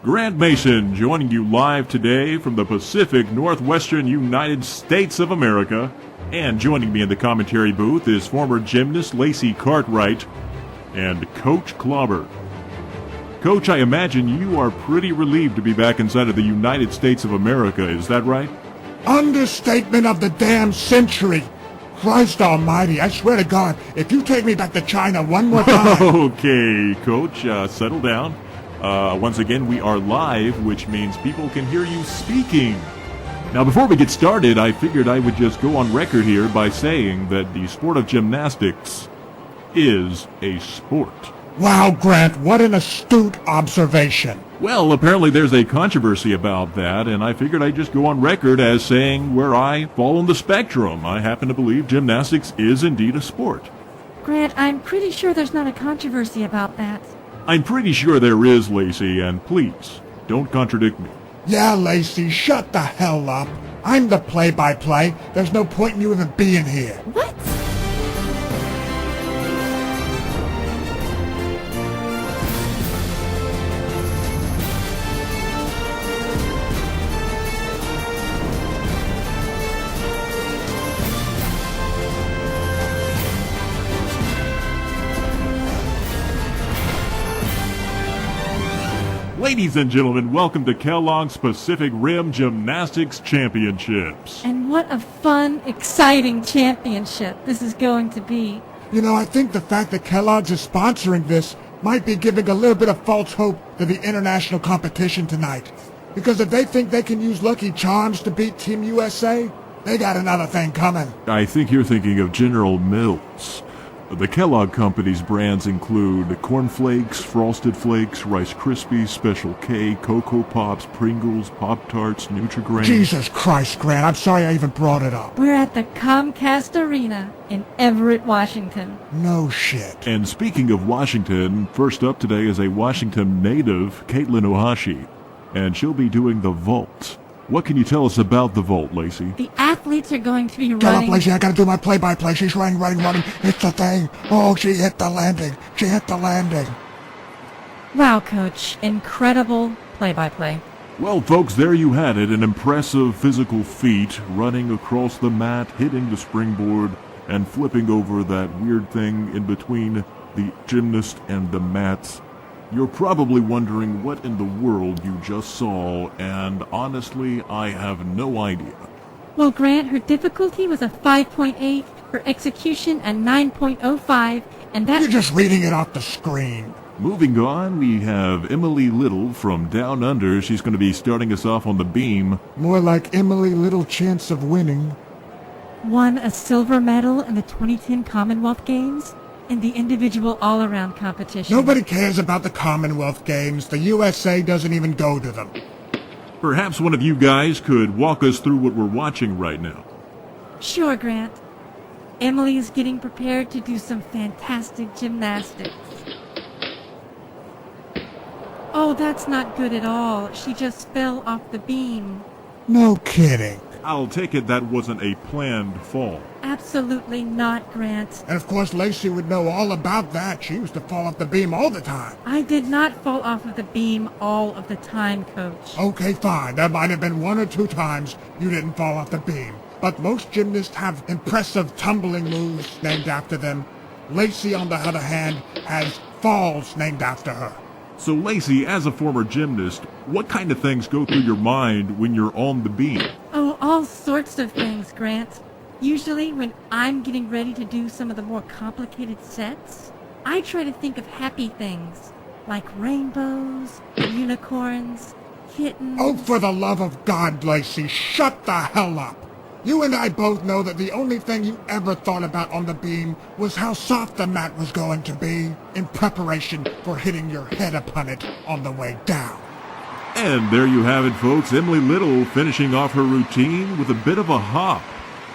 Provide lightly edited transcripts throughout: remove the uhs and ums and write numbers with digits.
Grant Mason joining you live today from the Pacific Northwestern United States of America. And joining me in the commentary booth is former gymnast Lacey Cartwright and Coach Clobber. Coach, I imagine you are pretty relieved to be back inside of the United States of America, is that right? Understatement of the damn century. Christ almighty, I swear to God, if you take me back to China one more time... Okay, Coach, settle down. Once again, we are live, which means people can hear you speaking. Now, before we get started, I figured I would just go on record here by saying that the sport of gymnastics is a sport. Wow, Grant, what an astute observation. Well, apparently there's a controversy about that, and I figured I'd just go on record as saying where I fall on the spectrum. I happen to believe gymnastics is indeed a sport. Grant, I'm pretty sure there's not a controversy about that. I'm pretty sure there is, Lacey, and please, don't contradict me. Yeah, Lacey, shut the hell up. I'm the play-by-play. There's no point in you even being here. What? Ladies and gentlemen, welcome to Kellogg's Pacific Rim Gymnastics Championships. And what a fun, exciting championship this is going to be. You know, I think the fact that Kellogg's is sponsoring this might be giving a little bit of false hope to the international competition tonight. Because if they think they can use Lucky Charms to beat Team USA, they got another thing coming. I think you're thinking of General Mills. The Kellogg Company's brands include Corn Flakes, Frosted Flakes, Rice Krispies, Special K, Cocoa Pops, Pringles, Pop-Tarts, Nutri-Grain. Jesus Christ, Grant, I'm sorry I even brought it up. We're at the Comcast Arena in Everett, Washington. No shit. And speaking of Washington, first up today is a Washington native, Caitlin Ohashi, and she'll be doing the vault. What can you tell us about the vault, Lacey? The athletes are going to be Get running... up, Lacey, I gotta do my play-by-play. She's running. It's the thing. Oh, she hit the landing. Wow, Coach. Incredible play-by-play. Well, folks, there you had it. An impressive physical feat, running across the mat, hitting the springboard, and flipping over that weird thing in between the gymnast and the mats. You're probably wondering what in the world you just saw, and honestly, I have no idea. Well, Grant, her difficulty was a 5.8, her execution a 9.05, and that... You're just reading it off the screen. Moving on, we have Emily Little from Down Under. She's going to be starting us off on the beam. More like Emily Little chance of winning. Won a silver medal in the 2010 Commonwealth Games in the individual all-around competition. Nobody cares about the Commonwealth Games. The USA doesn't even go to them. Perhaps one of you guys could walk us through what we're watching right now. Sure, Grant. Emily is getting prepared to do some fantastic gymnastics. Oh, that's not good at all. She just fell off the beam. No kidding. I'll take it that wasn't a planned fall. Absolutely not, Grant. And of course Lacey would know all about that. She used to fall off the beam all the time. I did not fall off of the beam all of the time, Coach. Okay, fine. There might have been one or two times you didn't fall off the beam. But most gymnasts have impressive tumbling moves named after them. Lacey, on the other hand, has falls named after her. So, Lacey, as a former gymnast, what kind of things go through your mind when you're on the beam? Oh, all sorts of things, Grant. Usually when I'm getting ready to do some of the more complicated sets, I try to think of happy things, like rainbows, unicorns, kittens... Oh, for the love of God, Lacey, shut the hell up! You and I both know that the only thing you ever thought about on the beam was how soft the mat was going to be in preparation for hitting your head upon it on the way down. And there you have it, folks. Emily Little finishing off her routine with a bit of a hop.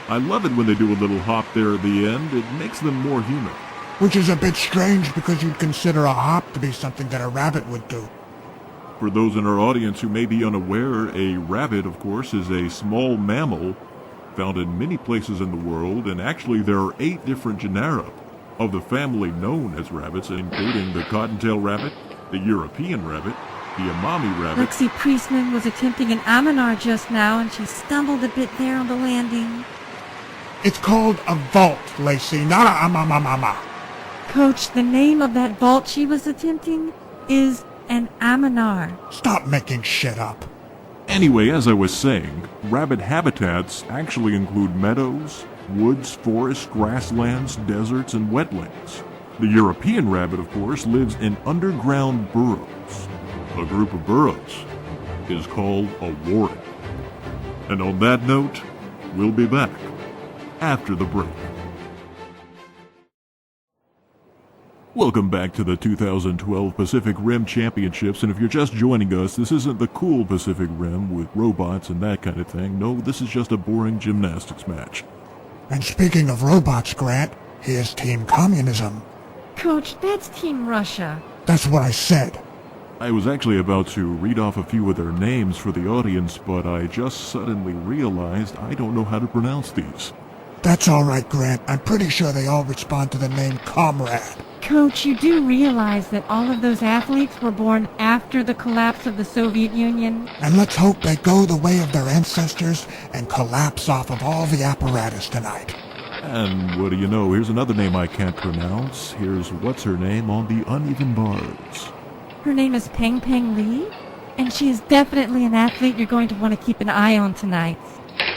I love it when they do a little hop there at the end. It makes them more human. Which is a bit strange because you'd consider a hop to be something that a rabbit would do. For those in our audience who may be unaware, a rabbit, of course, is a small mammal found in many places in the world, and actually there are 8 different genera of the family known as rabbits, including the cottontail rabbit, the European rabbit, The Amami rabbit. Lexi Priestman was attempting an Aminar just now, and she stumbled a bit there on the landing. It's called a vault, Lacey, not a amamamama. Coach, the name of that vault she was attempting is an Aminar. Stop making shit up. Anyway, as I was saying, rabbit habitats actually include meadows, woods, forests, grasslands, deserts, and wetlands. The European rabbit, of course, lives in underground burrows. A group of burrows is called a warren. And on that note, we'll be back after the break. Welcome back to the 2012 Pacific Rim Championships, and if you're just joining us, this isn't the cool Pacific Rim with robots and that kind of thing. No, this is just a boring gymnastics match. And speaking of robots, Grant, here's Team Communism. Coach, that's Team Russia. That's what I said. I was actually about to read off a few of their names for the audience, but I just suddenly realized I don't know how to pronounce these. That's all right, Grant. I'm pretty sure they all respond to the name Comrade. Coach, you do realize that all of those athletes were born after the collapse of the Soviet Union? And let's hope they go the way of their ancestors and collapse off of all the apparatus tonight. And what do you know, here's another name I can't pronounce. Here's what's-her-name on the uneven bars. Her name is Peng Peng Lee, and she is definitely an athlete you're going to want to keep an eye on tonight.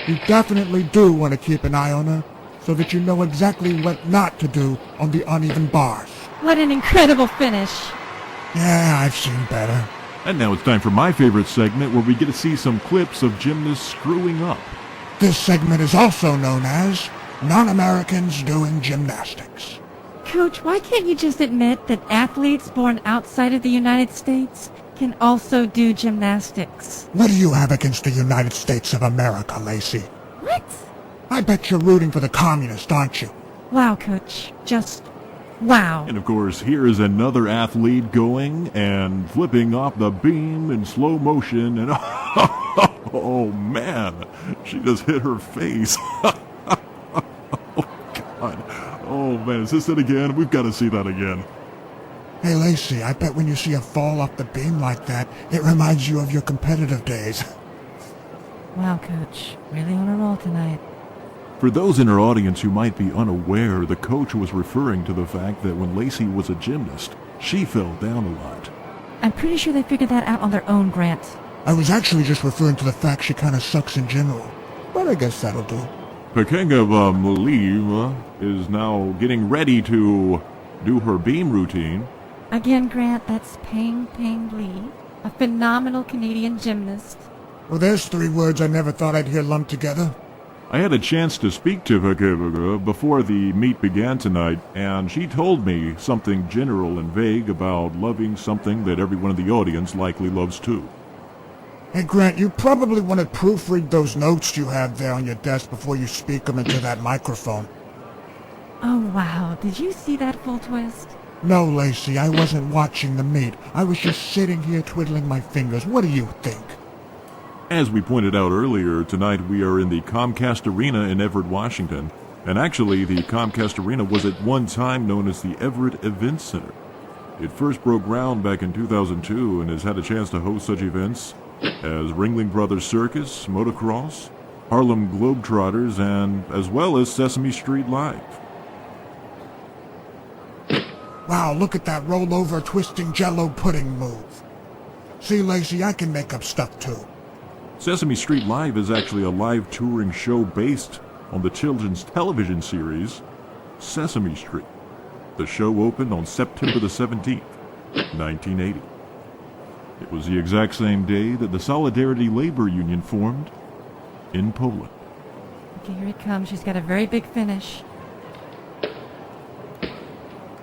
You definitely do want to keep an eye on her, so that you know exactly what not to do on the uneven bars. What an incredible finish. Yeah, I've seen better. And now it's time for my favorite segment, where we get to see some clips of gymnasts screwing up. This segment is also known as Non-Americans Doing Gymnastics. Coach, why can't you just admit that athletes born outside of the United States can also do gymnastics? What do you have against the United States of America, Lacey? What? I bet you're rooting for the communists, aren't you? Wow, Coach. Just wow. And of course, here is another athlete going and flipping off the beam in slow motion, and oh man, she just hit her face. Oh God. Oh man, is this it again? We've got to see that again. Hey, Lacey, I bet when you see a fall off the beam like that, it reminds you of your competitive days. Wow, Coach. Really on a roll tonight. For those in our audience who might be unaware, the coach was referring to the fact that when Lacey was a gymnast, she fell down a lot. I'm pretty sure they figured that out on their own, Grant. I was actually just referring to the fact she kind of sucks in general. But I guess that'll do. Pekenga Maliv is now getting ready to do her beam routine. Again, Grant, that's Peng Peng Lee, a phenomenal Canadian gymnast. Well, there's three words I never thought I'd hear lumped together. I had a chance to speak to Pekenga before the meet began tonight, and she told me something general and vague about loving something that everyone in the audience likely loves too. Hey, Grant, you probably want to proofread those notes you have there on your desk before you speak them into that microphone. Oh, wow. Did you see that full twist? No, Lacey, I wasn't watching the meet. I was just sitting here twiddling my fingers. What do you think? As we pointed out earlier, tonight we are in the Comcast Arena in Everett, Washington. And actually, the Comcast Arena was at one time known as the Everett Event Center. It first broke ground back in 2002 and has had a chance to host such events as Ringling Brothers Circus, Motocross, Harlem Globetrotters, and as well as Sesame Street Live. Wow, look at that roll-over twisting jello pudding move. See, Lacey, I can make up stuff too. Sesame Street Live is actually a live touring show based on the children's television series Sesame Street. The show opened on September the 17th, 1980. It was the exact same day that the Solidarity Labor Union formed in Poland. Okay, here it comes. She's got a very big finish.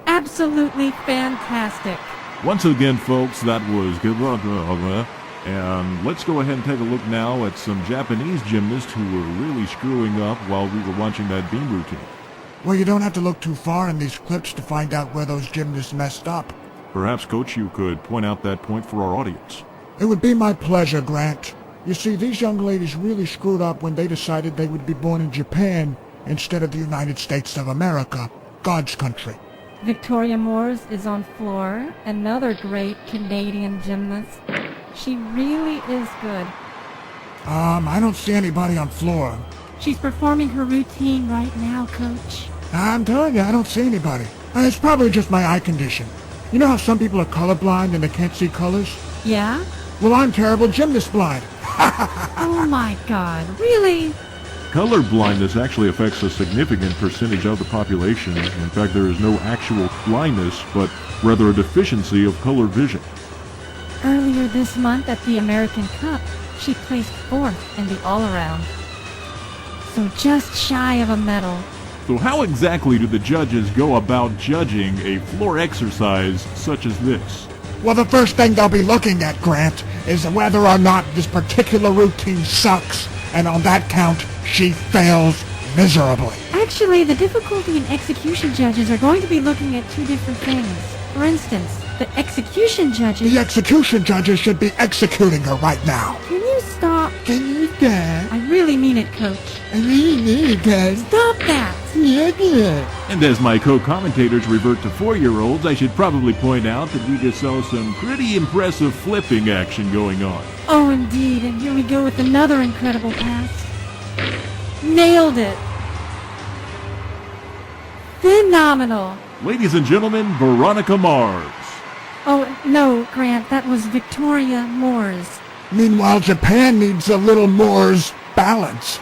Absolutely fantastic. Once again, folks, that was good luck. And let's go ahead and take a look now at some Japanese gymnasts who were really screwing up while we were watching that beam routine. Well, you don't have to look too far in these clips to find out where those gymnasts messed up. Perhaps, Coach, you could point out that point for our audience. It would be my pleasure, Grant. You see, these young ladies really screwed up when they decided they would be born in Japan instead of the United States of America, God's country. Victoria Moores is on floor, another great Canadian gymnast. She really is good. I don't see anybody on floor. She's performing her routine right now, Coach. I'm telling you, I don't see anybody. It's probably just my eye condition. You know how some people are colorblind and they can't see colors? Yeah? Well, I'm terrible gymnast blind. Oh my God, really? Color blindness actually affects a significant percentage of the population. In fact, there is no actual blindness, but rather a deficiency of color vision. Earlier this month at the American Cup, she placed 4th in the all-around. So just shy of a medal. So how exactly do the judges go about judging a floor exercise such as this? Well, the first thing they'll be looking at, Grant, is whether or not this particular routine sucks. And on that count, she fails miserably. Actually, the difficulty and execution judges are going to be looking at 2 different things. For instance, the execution judges... The execution judges should be executing her right now. Can you stop? Can you stop? I really mean it, Coach. I really need it, guys. Stop that! Yeah. And as my co-commentators revert to 4-year-olds, I should probably point out that we just saw some pretty impressive flipping action going on. Oh, indeed, and here we go with another incredible pass. Nailed it! Phenomenal! Ladies and gentlemen, Veronica Mars. Oh, no, Grant, that was Victoria Moores. Meanwhile, Japan needs a little more balance.